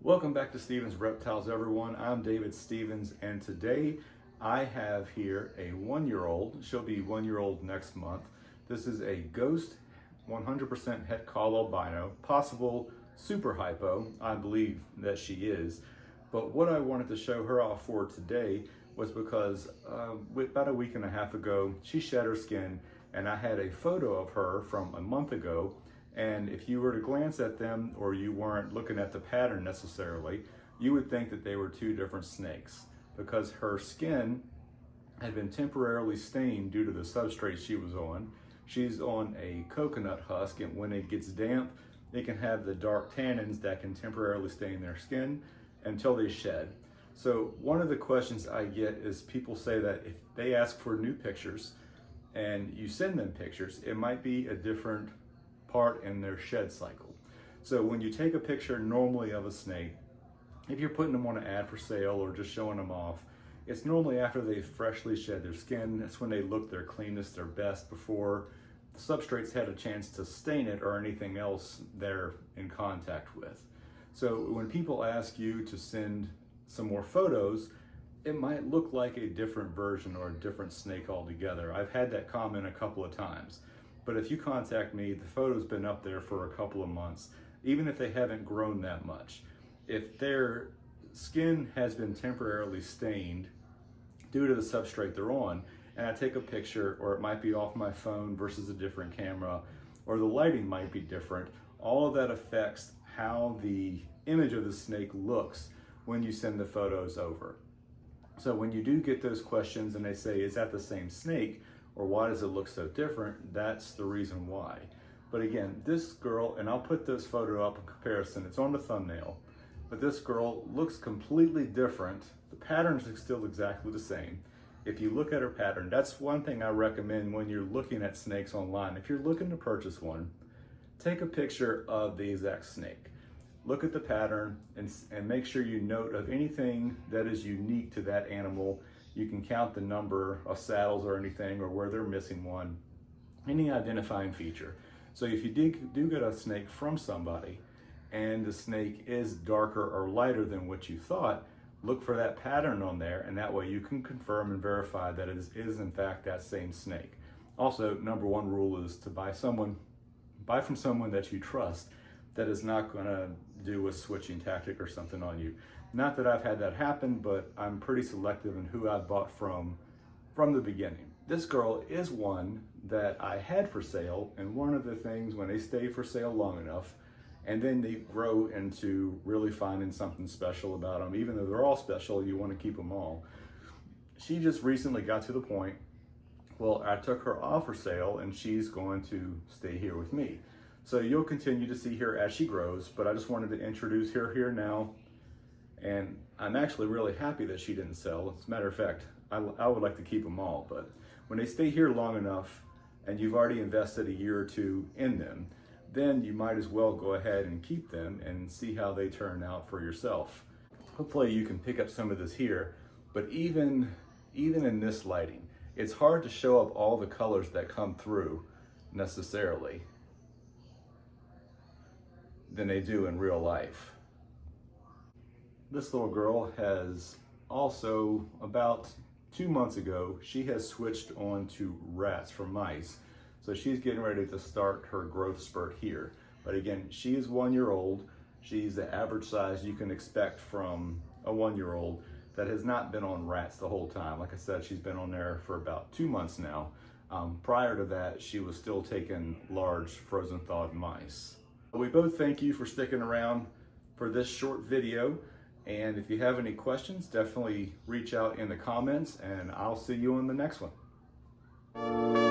Welcome back to Stevens Reptiles, everyone. I'm David Stevens, and today I have here a 1-year-old. She'll be 1-year-old next month. This is a ghost 100% het call albino, possible super hypo. I believe that she is. But what I wanted to show her off for today was because about a week and a half ago, she shed her skin, and I had a photo of her from a month ago. And if you were to glance at them, or you weren't looking at the pattern necessarily, you would think that they were two different snakes, because her skin had been temporarily stained due to the substrate she was on. She's on a coconut husk, and when it gets damp, it can have the dark tannins that can temporarily stain their skin until they shed. So one of the questions I get is people say that if they ask for new pictures and you send them pictures, it might be a different part in their shed cycle. So when you take a picture normally of a snake, if you're putting them on an ad for sale or just showing them off, it's normally after they've freshly shed their skin. That's when they look their cleanest, their best, before the substrate's had a chance to stain it or anything else they're in contact with. So when people ask you to send some more photos, it might look like a different version or a different snake altogether. I've had that comment a couple of times. But if you contact me, the photo's been up there for a couple of months, even if they haven't grown that much. If their skin has been temporarily stained due to the substrate they're on, and I take a picture, or it might be off my phone versus a different camera, or the lighting might be different, all of that affects how the image of the snake looks when you send the photos over. So when you do get those questions and they say, is that the same snake? Or why does it look so different? That's the reason why. But again, this girl, and I'll put this photo up in comparison, it's on the thumbnail, but this girl looks completely different. The pattern's still exactly the same. If you look at her pattern, that's one thing I recommend when you're looking at snakes online. If you're looking to purchase one, take a picture of the exact snake. Look at the pattern and make sure you note of anything that is unique to that animal. You can count the number of saddles or anything, or where they're missing one, any identifying feature. So if you do get a snake from somebody and the snake is darker or lighter than what you thought, look for that pattern on there, and that way you can confirm and verify that it is in fact that same snake. Also, number one rule is to buy from someone that you trust, that is not gonna do a switching tactic or something on you. Not that I've had that happen, but I'm pretty selective in who I've bought from the beginning. This girl is one that I had for sale, and one of the things, when they stay for sale long enough, and then they grow into really finding something special about them, even though they're all special, you want to keep them all. She just recently got to the point, well, I took her off for sale, and she's going to stay here with me. So you'll continue to see her as she grows, but I just wanted to introduce her here now. And I'm actually really happy that she didn't sell. As a matter of fact, I would like to keep them all, but when they stay here long enough and you've already invested a year or two in them, then you might as well go ahead and keep them and see how they turn out for yourself. Hopefully you can pick up some of this here, but even in this lighting, it's hard to show up all the colors that come through necessarily than they do in real life. This little girl has also, about 2 months ago, she has switched on to rats from mice. So she's getting ready to start her growth spurt here. But again, she is 1-year-old. She's the average size you can expect from a 1-year-old that has not been on rats the whole time. Like I said, she's been on there for about 2 months now. Prior to that, she was still taking large frozen thawed mice. We both thank you for sticking around for this short video. And if you have any questions, definitely reach out in the comments, and I'll see you on the next one.